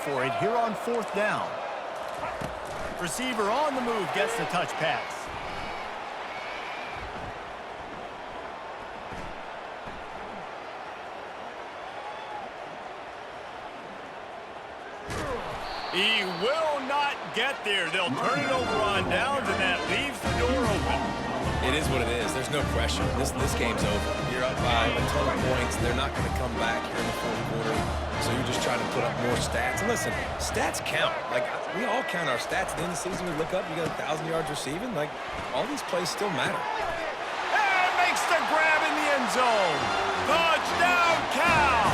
for it here on 4th down. Receiver on the move gets the touch pass. He will not get there. They'll turn it over on downs, and that leaves the door open. It is what it is. There's no pressure. This game's over. You're up by a ton of points. They're not going to come back here in the 4th quarter. So you're just trying to put up more stats. And listen, stats count. Like, we all count our stats. At the end of the season, we look up, you got 1,000 yards receiving. Like, all these plays still matter. And makes the grab in the end zone. Touchdown, Cal!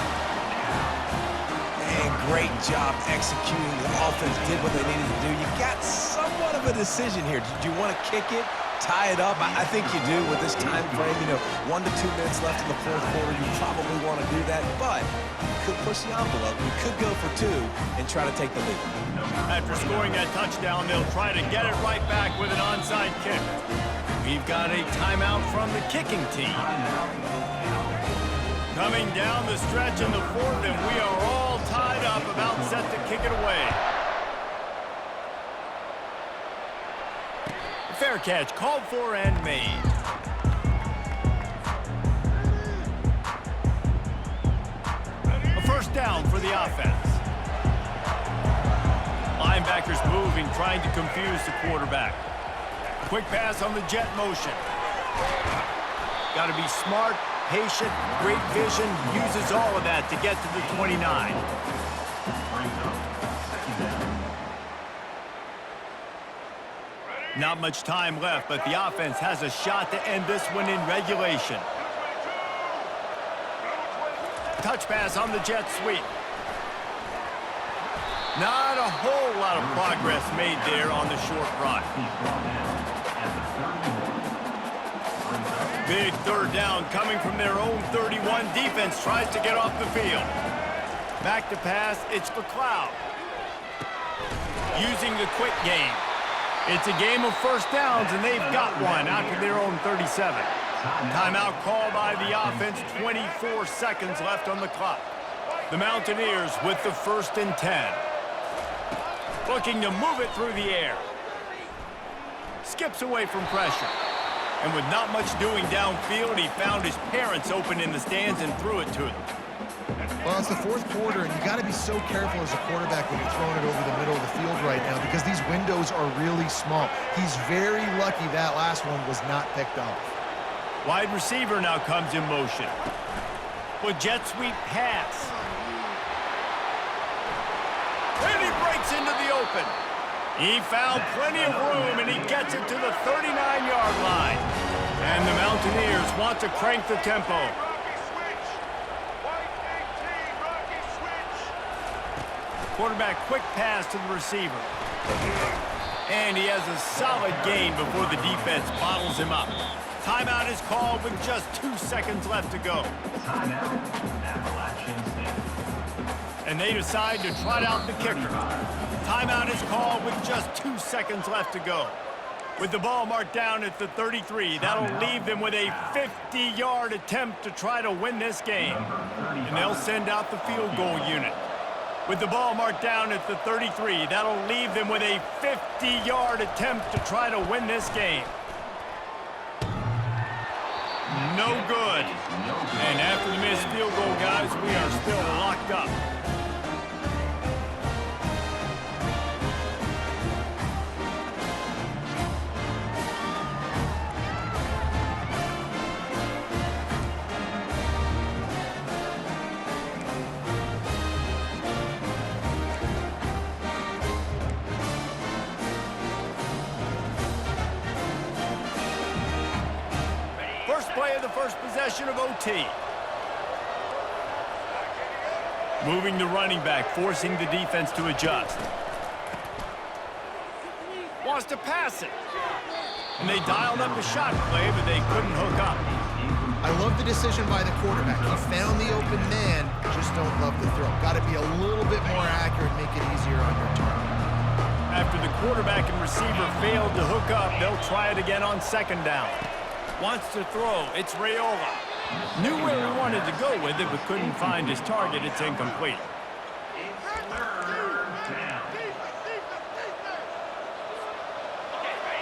And great job executing. The offense did what they needed to do. You got somewhat of a decision here. Do you want to kick it, tie it up? I think you do with this time frame. 1 to 2 minutes left in the 4th quarter. You probably want to do that, but you could push the envelope. You could go for 2 and try to take the lead. After scoring that touchdown, they'll try to get it right back with an onside kick. We've got a timeout from the kicking team. Coming down the stretch in the 4th, and we are all tied up, about set to kick it away. Fair catch called for and made. A first down for the offense. Linebackers moving, trying to confuse the quarterback. Quick pass on the jet motion. Got to be smart, patient, great vision, uses all of that to get to the 29. Not much time left, but the offense has a shot to end this one in regulation. Touch pass on the jet sweep. Not a whole lot of progress made there on the short run. Big 3rd down coming from their own 31. Defense tries to get off the field. Back to pass, it's McLeod. Using the quick game. It's a game of first downs, and they've got one after their own 37. Timeout call by the offense, 24 seconds left on the clock. The Mountaineers with the 1st and 10. Looking to move it through the air. Skips away from pressure. And with not much doing downfield, he found his parents open in the stands and threw it to them. Well, it's the 4th quarter, and you got to be so careful as a quarterback when you're throwing it over the middle of the field right now because these windows are really small. He's very lucky that last one was not picked off. Wide receiver now comes in motion. With jet sweep pass. And he breaks into the open. He found plenty of room, and he gets it to the 39-yard line. And the Mountaineers want to crank the tempo. Quarterback quick pass to the receiver. And he has a solid gain before the defense bottles him up. Timeout is called with just 2 seconds left to go. And they decide to trot out the kicker. Timeout is called with just 2 seconds left to go. With the ball marked down at the 33, that'll leave them with a 50-yard attempt to try to win this game. And they'll send out the field goal unit. With the ball marked down at the 33, that'll leave them with a 50-yard attempt to try to win this game. No good. And after the missed field goal, guys, we are still locked up. Play of the first possession of OT. Moving the running back, forcing the defense to adjust. Wants to pass it. And they dialed up a shot play, but they couldn't hook up. I love the decision by the quarterback. He found the open man, just don't love the throw. Got to be a little bit more accurate, make it easier on your target. After the quarterback and receiver failed to hook up, they'll try it again on 2nd down. Wants to throw. It's Raiola. Knew where he wanted to go with it, but couldn't find his target. It's incomplete.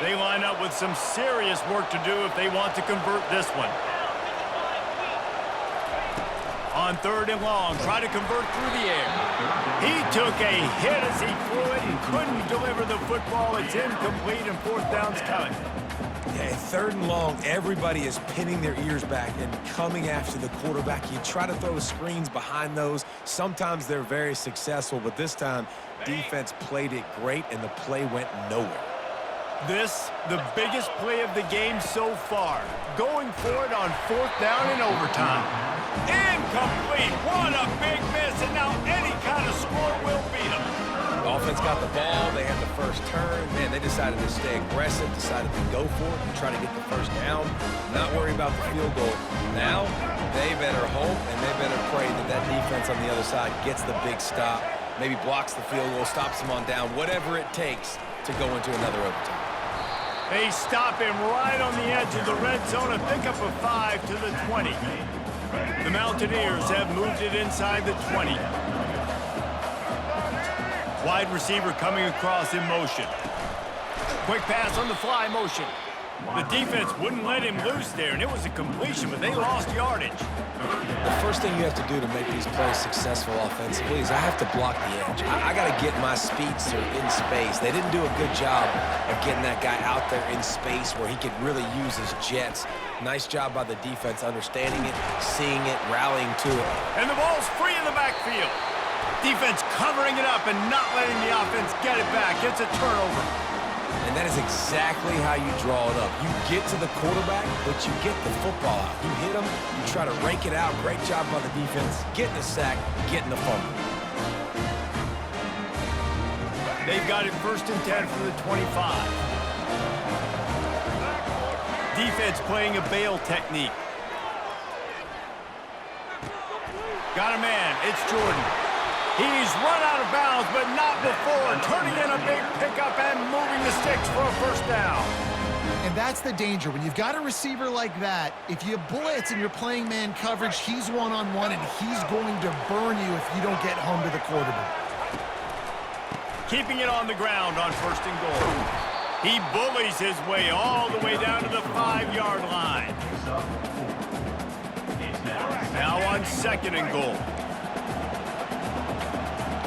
They line up with some serious work to do if they want to convert this one. On 3rd and long, try to convert through the air. He took a hit as he threw it and couldn't deliver the football. It's incomplete and 4th down's coming. Yeah, 3rd and long, everybody is pinning their ears back and coming after the quarterback. You try to throw screens behind those. Sometimes they're very successful, but this time, defense played it great, and the play went nowhere. This, the biggest play of the game so far. Going for it on 4th down in overtime. Incomplete. What a big miss, and now any kind of score will beat them. The offense got the ball. They had the first turn. Man, they decided to stay aggressive, decided to go for it and try to get the first down, not worry about the field goal. Now, they better hope and they better pray that that defense on the other side gets the big stop, maybe blocks the field goal, stops them on down, whatever it takes to go into another overtime. They stop him right on the edge of the red zone, a pickup of 5 to the 20. The Mountaineers have moved it inside the 20. Wide receiver coming across in motion. Quick pass on the fly motion. The defense wouldn't let him loose there, and it was a completion, but they lost yardage. The first thing you have to do to make these plays successful offensively is I have to block the edge. I got to get my speedster in space. They didn't do a good job of getting that guy out there in space where he could really use his jets. Nice job by the defense understanding it, seeing it, rallying to it. And the ball's free in the backfield. Defense covering it up and not letting the offense get it back. It's a turnover. And that is exactly how you draw it up. You get to the quarterback, but you get the football out. You hit him, you try to rake it out. Great job by the defense, getting the sack, getting the fumble. They've got it 1st and 10 from the 25. Defense playing a bail technique. Got a man. It's Jordan. He's run out of bounds, but not before. Turning in a big pickup and moving the sticks for a 1st down. And that's the danger. When you've got a receiver like that, if you blitz and you're playing man coverage, he's one-on-one, and he's going to burn you if you don't get home to the quarterback. Keeping it on the ground on 1st and goal. He bullies his way all the way down to the 5-yard line. Now on 2nd and goal.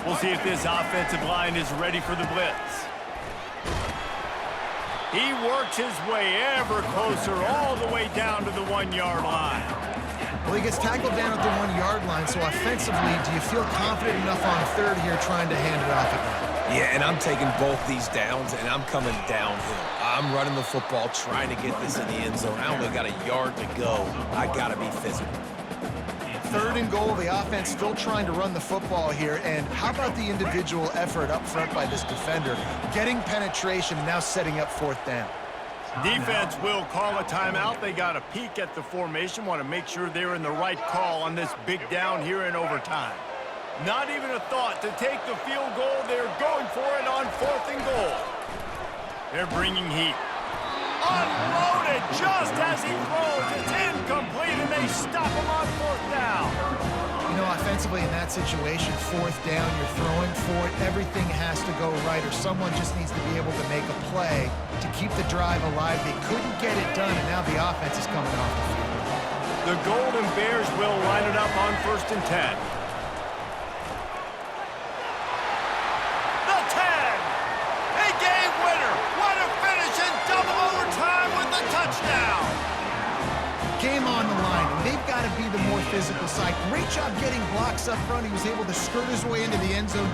We'll see if this offensive line is ready for the blitz. He works his way ever closer all the way down to the 1-yard line. Well, he gets tackled down at the 1-yard line, so offensively, do you feel confident enough on 3rd here trying to hand it off again? Yeah, and I'm taking both these downs, and I'm coming downhill. I'm running the football, trying to get this in the end zone. I only got a yard to go. I got to be physical. 3rd and goal, the offense still trying to run the football here, and how about the individual effort up front by this defender? Getting penetration, now setting up 4th down. Defense will call a timeout. They got a peek at the formation, want to make sure they're in the right call on this big down here in overtime. Not even a thought to take the field goal. They're going for it on 4th and goal. They're bringing heat. Unloaded just as he throws. It's incomplete, and they stop him on 4th down. You know, offensively in that situation, 4th down, you're throwing for it. Everything has to go right, or someone just needs to be able to make a play to keep the drive alive. They couldn't get it done, and now the offense is coming off the field. The Golden Bears will line it up on 1st and 10. Game on the line, and they've got to be the more physical side. Great job getting blocks up front. He was able to skirt his way into the end zone.